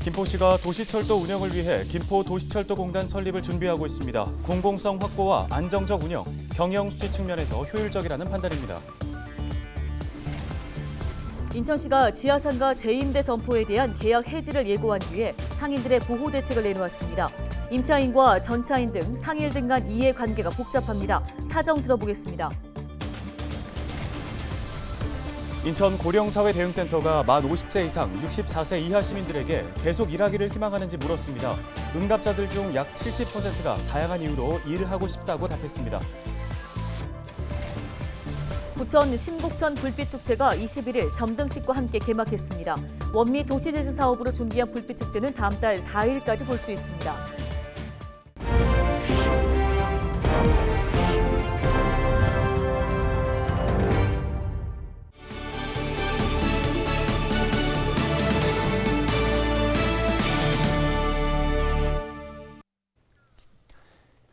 김포시가 도시철도 운영을 위해 김포도시철도공단 설립을 준비하고 있습니다. 공공성 확보와 안정적 운영, 경영 수지 측면에서 효율적이라는 판단입니다. 인천시가 지하상가 재임대 점포에 대한 계약 해지를 예고한 뒤에 상인들의 보호 대책을 내놓았습니다. 임차인과 전차인 등 상일 등 간 이해관계가 복잡합니다. 사정 들어보겠습니다. 인천 고령사회대응센터가 만 50세 이상 64세 이하 시민들에게 계속 일하기를 희망하는지 물었습니다. 응답자들 중 약 70%가 다양한 이유로 일을 하고 싶다고 답했습니다. 부천 신곡천 불빛축제가 21일 점등식과 함께 개막했습니다. 원미 도시재생 사업으로 준비한 불빛축제는 다음 달 4일까지 볼 수 있습니다.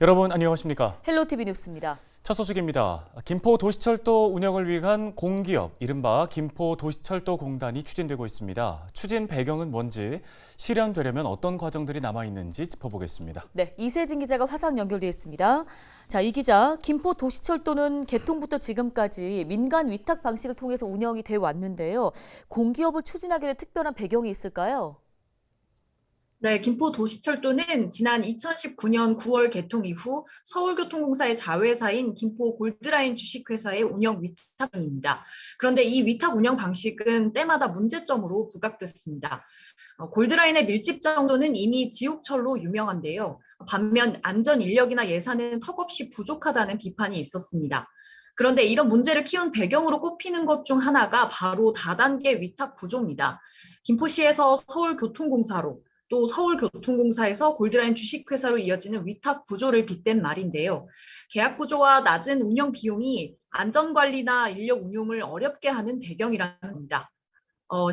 여러분 안녕하십니까? 헬로티비 뉴스입니다. 첫 소식입니다. 김포도시철도 운영을 위한 공기업, 이른바 김포도시철도공단이 추진되고 있습니다. 추진 배경은 뭔지, 실현되려면 어떤 과정들이 남아있는지 짚어보겠습니다. 네, 이세진 기자가 화상 연결돼 있습니다. 자, 이 기자, 김포도시철도는 개통부터 지금까지 민간 위탁 방식을 통해서 운영이 돼 왔는데요. 공기업을 추진하게 된 특별한 배경이 있을까요? 네, 김포도시철도는 지난 2019년 9월 개통 이후 서울교통공사의 자회사인 김포 골드라인 주식회사의 운영 위탁입니다. 그런데 이 위탁 운영 방식은 때마다 문제점으로 부각됐습니다. 골드라인의 밀집 정도는 이미 지옥철로 유명한데요. 반면 안전 인력이나 예산은 턱없이 부족하다는 비판이 있었습니다. 그런데 이런 문제를 키운 배경으로 꼽히는 것 중 하나가 바로 다단계 위탁 구조입니다. 김포시에서 서울교통공사로 또 서울교통공사에서 골드라인 주식회사로 이어지는 위탁 구조를 빗댄 말인데요. 계약 구조와 낮은 운영 비용이 안전관리나 인력 운용을 어렵게 하는 배경이라는 겁니다.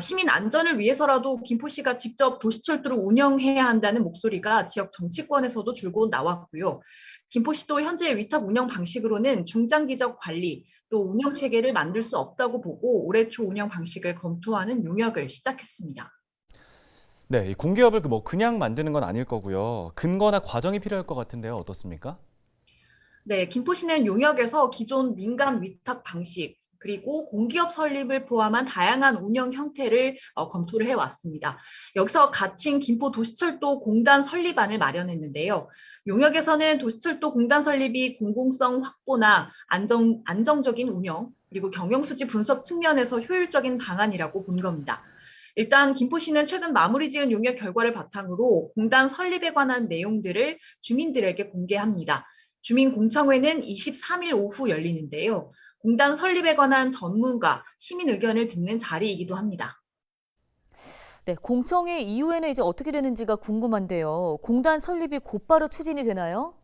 시민 안전을 위해서라도 김포시가 직접 도시철도를 운영해야 한다는 목소리가 지역 정치권에서도 줄곧 나왔고요. 김포시도 현재 위탁 운영 방식으로는 중장기적 관리 또 운영 체계를 만들 수 없다고 보고 올해 초 운영 방식을 검토하는 용역을 시작했습니다. 네, 이 공기업을 그냥 만드는 건 아닐 거고요. 근거나 과정이 필요할 것 같은데요. 어떻습니까? 네, 김포시는 용역에서 기존 민간 위탁 방식 그리고 공기업 설립을 포함한 다양한 운영 형태를 검토를 해왔습니다. 여기서 갇힌 김포도시철도 공단 설립안을 마련했는데요. 용역에서는 도시철도 공단 설립이 공공성 확보나 안정적인 운영 그리고 경영수지 분석 측면에서 효율적인 방안이라고 본 겁니다. 일단 김포시는 최근 마무리 지은 용역 결과를 바탕으로 공단 설립에 관한 내용들을 주민들에게 공개합니다. 주민공청회는 23일 오후 열리는데요. 공단 설립에 관한 전문가, 시민 의견을 듣는 자리이기도 합니다. 네, 공청회 이후에는 이제 어떻게 되는지가 궁금한데요. 공단 설립이 곧바로 추진이 되나요?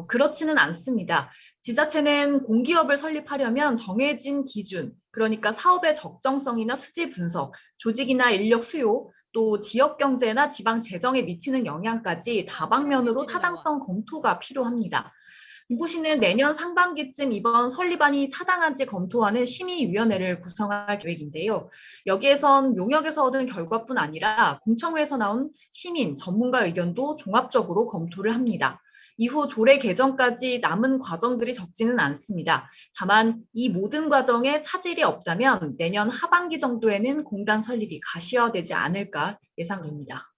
그렇지는 않습니다. 지자체는 공기업을 설립하려면 정해진 기준, 그러니까 사업의 적정성이나 수지 분석, 조직이나 인력 수요, 또 지역 경제나 지방 재정에 미치는 영향까지 다방면으로 타당성 검토가 필요합니다. 김포시는 내년 상반기쯤 이번 설립안이 타당한지 검토하는 심의위원회를 구성할 계획인데요. 여기에선 용역에서 얻은 결과뿐 아니라 공청회에서 나온 시민, 전문가 의견도 종합적으로 검토를 합니다. 이후 조례 개정까지 남은 과정들이 적지는 않습니다. 다만 이 모든 과정에 차질이 없다면 내년 하반기 정도에는 공단 설립이 가시화되지 않을까 예상됩니다.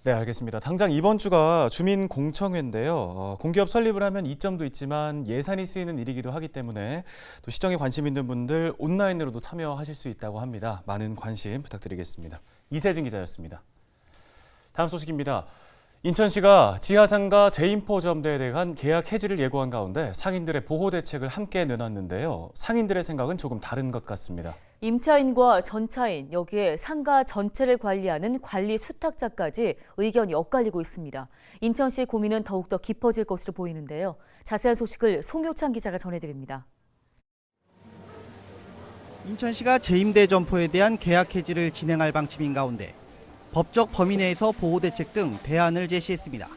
네, 알겠습니다. 당장 이번 주가 주민공청회인데요. 공기업 설립을 하면 이점도 있지만 예산이 쓰이는 일이기도 하기 때문에 또 시정에 관심 있는 분들 온라인으로도 참여하실 수 있다고 합니다. 많은 관심 부탁드리겠습니다. 이세진 기자였습니다. 다음 소식입니다. 인천시가 지하상가 제인포점대에 대한 계약 해지를 예고한 가운데 상인들의 보호 대책을 함께 내놨는데요. 상인들의 생각은 조금 다른 것 같습니다. 임차인과 전차인, 여기에 상가 전체를 관리하는 관리 수탁자까지 의견이 엇갈리고 있습니다. 인천시의 고민은 더욱더 깊어질 것으로 보이는데요. 자세한 소식을 송효찬 기자가 전해드립니다. 인천시가 재임대 점포에 대한 계약 해지를 진행할 방침인 가운데 법적 범위 내에서 보호대책 등 대안을 제시했습니다.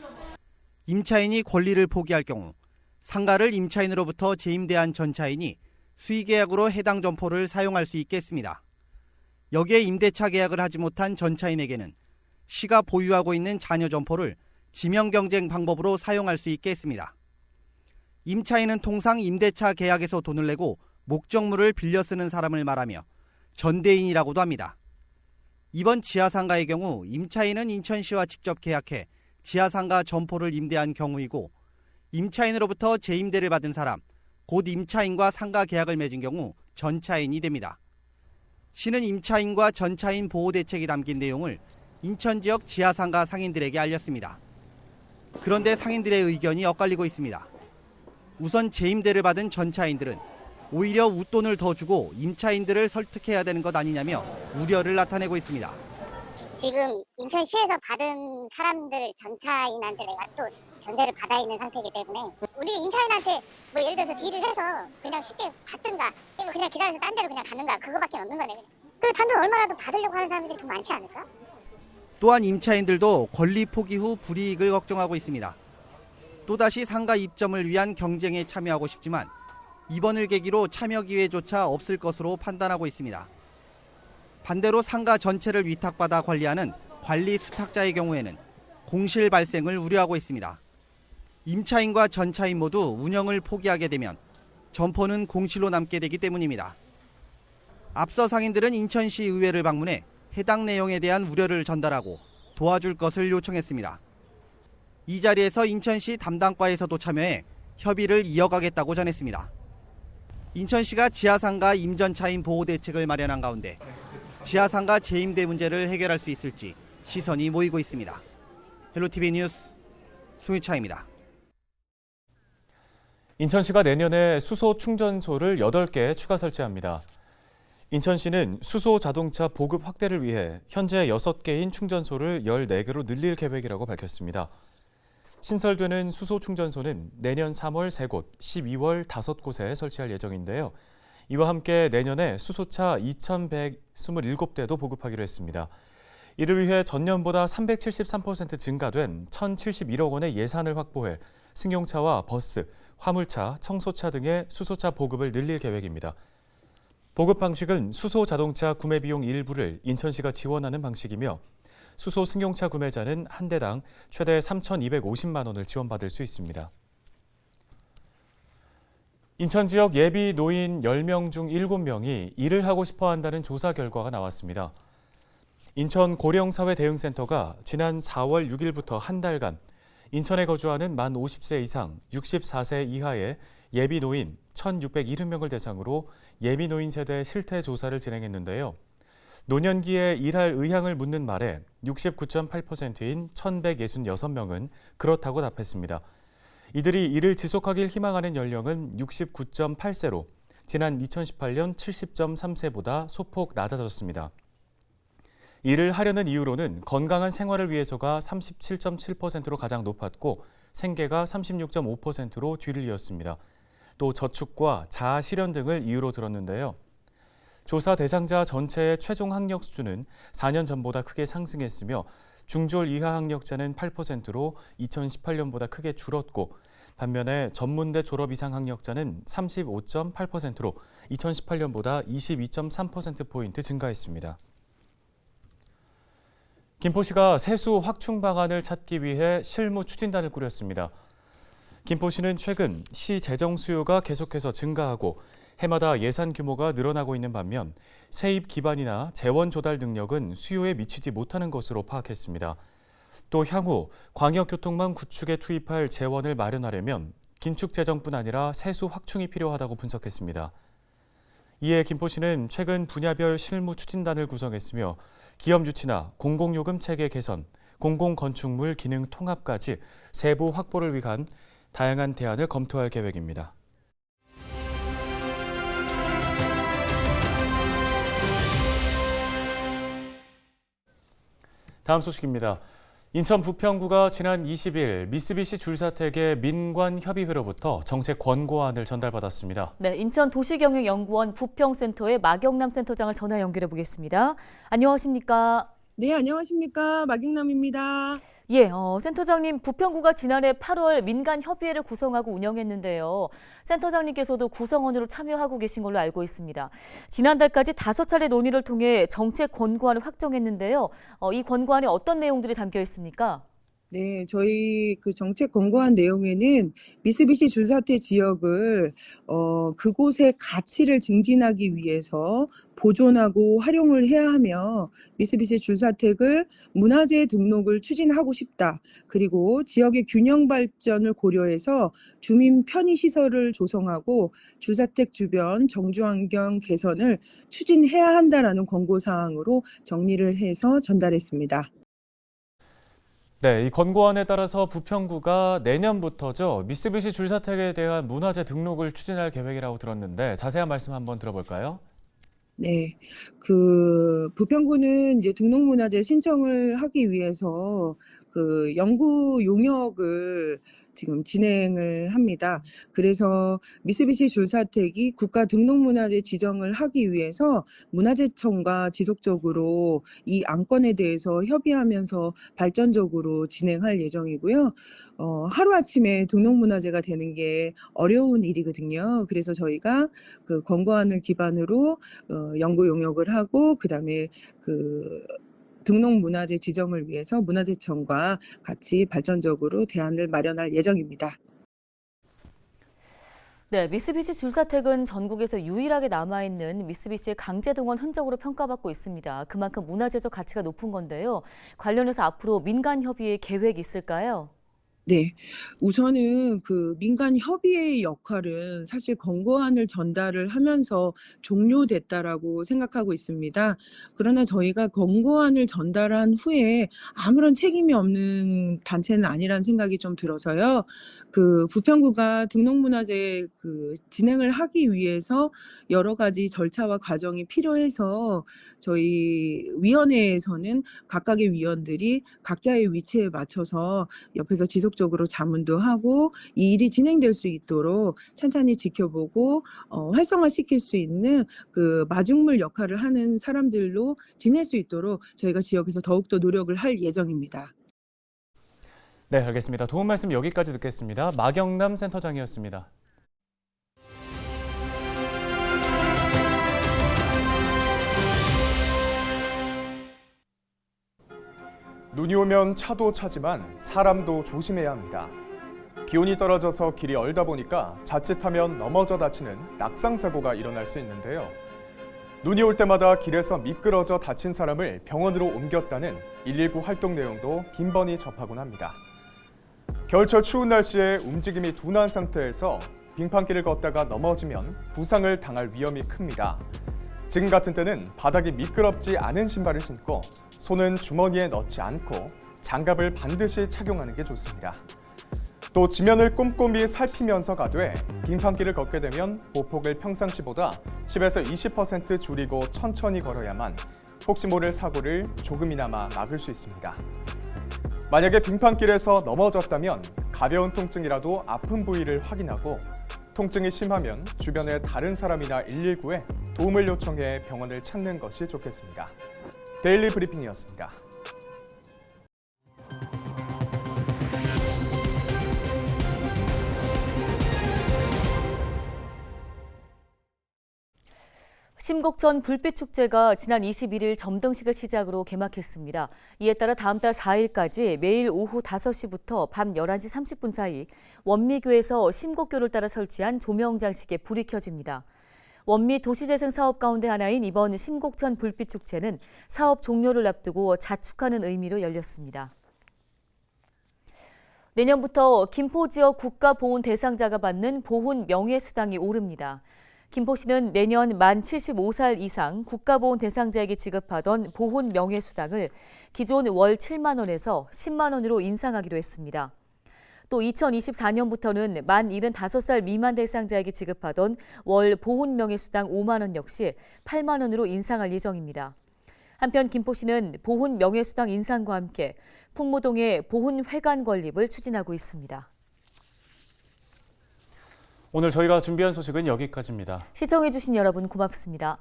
임차인이 권리를 포기할 경우 상가를 임차인으로부터 재임대한 전차인이 수의계약으로 해당 점포를 사용할 수 있게 했습니다. 여기에 임대차 계약을 하지 못한 전차인에게는 시가 보유하고 있는 잔여 점포를 지명 경쟁 방법으로 사용할 수 있게 했습니다. 임차인은 통상 임대차 계약에서 돈을 내고 목적물을 빌려 쓰는 사람을 말하며 전대인이라고도 합니다. 이번 지하상가의 경우 임차인은 인천시와 직접 계약해 지하상가 점포를 임대한 경우이고 임차인으로부터 재임대를 받은 사람, 곧 임차인과 상가 계약을 맺은 경우 전차인이 됩니다. 시는 임차인과 전차인 보호 대책이 담긴 내용을 인천 지역 지하상가 상인들에게 알렸습니다. 그런데 상인들의 의견이 엇갈리고 있습니다. 우선 재임대를 받은 전차인들은 오히려 웃돈을 더 주고 임차인들을 설득해야 되는 것 아니냐며 우려를 나타내고 있습니다. 지금 인천시에서 받은 사람들 전차인한테 내가 또 전세를 받아 있는 상태이기 때문에 우리 임차인한테 뭐 예를 들어서 딜을 해서 그냥 쉽게 받든가 아니면 그냥 기다려서 딴 데로 그냥 가는가 그거밖에 없는 거네. 그 단돈 얼마라도 받으려고 하는 사람들이 더 많지 않을까? 또한 임차인들도 권리 포기 후 불이익을 걱정하고 있습니다. 또다시 상가 입점을 위한 경쟁에 참여하고 싶지만 이번을 계기로 참여 기회조차 없을 것으로 판단하고 있습니다. 반대로 상가 전체를 위탁받아 관리하는 관리 수탁자의 경우에는 공실 발생을 우려하고 있습니다. 임차인과 전차인 모두 운영을 포기하게 되면 점포는 공실로 남게 되기 때문입니다. 앞서 상인들은 인천시 의회를 방문해 해당 내용에 대한 우려를 전달하고 도와줄 것을 요청했습니다. 이 자리에서 인천시 담당과에서도 참여해 협의를 이어가겠다고 전했습니다. 인천시가 지하상가 임전차인 보호 대책을 마련한 가운데 지하상가 재임대 문제를 해결할 수 있을지 시선이 모이고 있습니다. 헬로티비 뉴스 송유차입니다. 인천시가 내년에 수소 충전소를 8개 추가 설치합니다. 인천시는 수소 자동차 보급 확대를 위해 현재 6개인 충전소를 14개로 늘릴 계획이라고 밝혔습니다. 신설되는 수소 충전소는 내년 3월 3곳, 12월 5곳에 설치할 예정인데요. 이와 함께 내년에 수소차 2,127대도 보급하기로 했습니다. 이를 위해 전년보다 373% 증가된 1,071억 원의 예산을 확보해 승용차와 버스, 화물차, 청소차 등의 수소차 보급을 늘릴 계획입니다. 보급 방식은 수소 자동차 구매 비용 일부를 인천시가 지원하는 방식이며 수소 승용차 구매자는 한 대당 최대 3,250만 원을 지원받을 수 있습니다. 인천 지역 예비 노인 10명 중 7명이 일을 하고 싶어 한다는 조사 결과가 나왔습니다. 인천 고령사회대응센터가 지난 4월 6일부터 한 달간 인천에 거주하는 만 50세 이상 64세 이하의 예비 노인 1,670명을 대상으로 예비 노인 세대 실태 조사를 진행했는데요. 노년기에 일할 의향을 묻는 말에 69.8%인 1,166명은 그렇다고 답했습니다. 이들이 일을 지속하길 희망하는 연령은 69.8세로 지난 2018년 70.3세보다 소폭 낮아졌습니다. 일을 하려는 이유로는 건강한 생활을 위해서가 37.7%로 가장 높았고 생계가 36.5%로 뒤를 이었습니다. 또 저축과 자아 실현 등을 이유로 들었는데요. 조사 대상자 전체의 최종 학력 수준은 4년 전보다 크게 상승했으며 중졸 이하 학력자는 8%로 2018년보다 크게 줄었고 반면에 전문대 졸업 이상 학력자는 35.8%로 2018년보다 22.3%포인트 증가했습니다. 김포시가 세수 확충 방안을 찾기 위해 실무 추진단을 꾸렸습니다. 김포시는 최근 시 재정 수요가 계속해서 증가하고 해마다 예산 규모가 늘어나고 있는 반면 세입 기반이나 재원 조달 능력은 수요에 미치지 못하는 것으로 파악했습니다. 또 향후 광역교통망 구축에 투입할 재원을 마련하려면 긴축 재정뿐 아니라 세수 확충이 필요하다고 분석했습니다. 이에 김포시는 최근 분야별 실무 추진단을 구성했으며 기업 유치나 공공요금 체계 개선, 공공건축물 기능 통합까지 세부 확보를 위한 다양한 대안을 검토할 계획입니다. 다음 소식입니다. 인천 부평구가 지난 20일 미쓰비시 줄사택의 민관협의회로부터 정책 권고안을 전달받았습니다. 네, 인천도시경영연구원 부평센터의 마경남 센터장을 전화 연결해 보겠습니다. 안녕하십니까? 네, 안녕하십니까. 마경남입니다. 예, 센터장님, 부평구가 지난해 8월 민간협의회를 구성하고 운영했는데요. 센터장님께서도 구성원으로 참여하고 계신 걸로 알고 있습니다. 지난달까지 5차례 논의를 통해 정책 권고안을 확정했는데요. 이 권고안에 어떤 내용들이 담겨 있습니까? 네, 저희 그 정책 권고안 내용에는 미쓰비시 줄사태 지역을 그곳의 가치를 증진하기 위해서 보존하고 활용을 해야 하며 미쓰비시 줄사택을 문화재 등록을 추진하고 싶다. 그리고 지역의 균형 발전을 고려해서 주민 편의 시설을 조성하고 줄사택 주변 정주 환경 개선을 추진해야 한다라는 권고 사항으로 정리를 해서 전달했습니다. 네, 이 권고안에 따라서 부평구가 내년부터죠. 미쓰비시 줄사택에 대한 문화재 등록을 추진할 계획이라고 들었는데 자세한 말씀 한번 들어볼까요? 네, 그 부평구는 이제 등록문화재 신청을 하기 위해서 그 연구 용역을 지금 진행을 합니다. 그래서 미쓰비시 줄사택이 국가 등록문화재 지정을 하기 위해서 문화재청과 지속적으로 이 안건에 대해서 협의하면서 발전적으로 진행할 예정이고요. 하루아침에 등록문화재가 되는 게 어려운 일이거든요. 그래서 저희가 그 권고안을 기반으로 연구 용역을 하고 그다음에 그 등록문화재 지정을 위해서 문화재청과 같이 발전적으로 대안을 마련할 예정입니다. 네, 미쓰비시 줄사택은 전국에서 유일하게 남아있는 미쓰비시의 강제동원 흔적으로 평가받고 있습니다. 그만큼 문화재적 가치가 높은 건데요. 관련해서 앞으로 민간협의회 계획이 있을까요? 네, 우선은 그 민간 협의회의 역할은 사실 권고안을 전달을 하면서 종료됐다라고 생각하고 있습니다. 그러나 저희가 권고안을 전달한 후에 아무런 책임이 없는 단체는 아니라는 생각이 좀 들어서요. 그 부평구가 등록문화재 그 진행을 하기 위해서 여러 가지 절차와 과정이 필요해서 저희 위원회에서는 각각의 위원들이 각자의 위치에 맞춰서 옆에서 지속적으로 자문도 하고 이 일이 진행될 수 있도록 찬찬히 지켜보고 활성화시킬 수 있는 그 마중물 역할을 하는 사람들로 지낼 수 있도록 저희가 지역에서 더욱더 노력을 할 예정입니다. 네, 알겠습니다. 도움 말씀 여기까지 듣겠습니다. 마경남 센터장이었습니다. 눈이 오면 차도 차지만 사람도 조심해야 합니다. 기온이 떨어져서 길이 얼다 보니까 자칫하면 넘어져 다치는 낙상사고가 일어날 수 있는데요. 눈이 올 때마다 길에서 미끄러져 다친 사람을 병원으로 옮겼다는 119 활동 내용도 빈번히 접하곤 합니다. 겨울철 추운 날씨에 움직임이 둔한 상태에서 빙판길을 걷다가 넘어지면 부상을 당할 위험이 큽니다. 지금 같은 때는 바닥이 미끄럽지 않은 신발을 신고 손은 주머니에 넣지 않고 장갑을 반드시 착용하는 게 좋습니다. 또 지면을 꼼꼼히 살피면서 가되 빙판길을 걷게 되면 보폭을 평상시보다 10에서 20% 줄이고 천천히 걸어야만 혹시 모를 사고를 조금이나마 막을 수 있습니다. 만약에 빙판길에서 넘어졌다면 가벼운 통증이라도 아픈 부위를 확인하고 통증이 심하면 주변의 다른 사람이나 119에 도움을 요청해 병원을 찾는 것이 좋겠습니다. 데일리 브리핑이었습니다. 심곡천 불빛축제가 지난 21일 점등식을 시작으로 개막했습니다. 이에 따라 다음 달 4일까지 매일 오후 5시부터 밤 11시 30분 사이 원미교에서 심곡교를 따라 설치한 조명 장식에 불이 켜집니다. 원미 도시재생 사업 가운데 하나인 이번 심곡천 불빛축제는 사업 종료를 앞두고 자축하는 의미로 열렸습니다. 내년부터 김포 지역 국가보훈 대상자가 받는 보훈 명예수당이 오릅니다. 김포시는 내년 만 75살 이상 국가보훈 대상자에게 지급하던 보훈 명예수당을 기존 월 7만 원에서 10만 원으로 인상하기로 했습니다. 또 2024년부터는 만 75살 미만 대상자에게 지급하던 월 보훈 명예수당 5만 원 역시 8만 원으로 인상할 예정입니다. 한편 김포시는 보훈 명예수당 인상과 함께 풍무동의 보훈 회관 건립을 추진하고 있습니다. 오늘 저희가 준비한 소식은 여기까지입니다. 시청해주신 여러분 고맙습니다.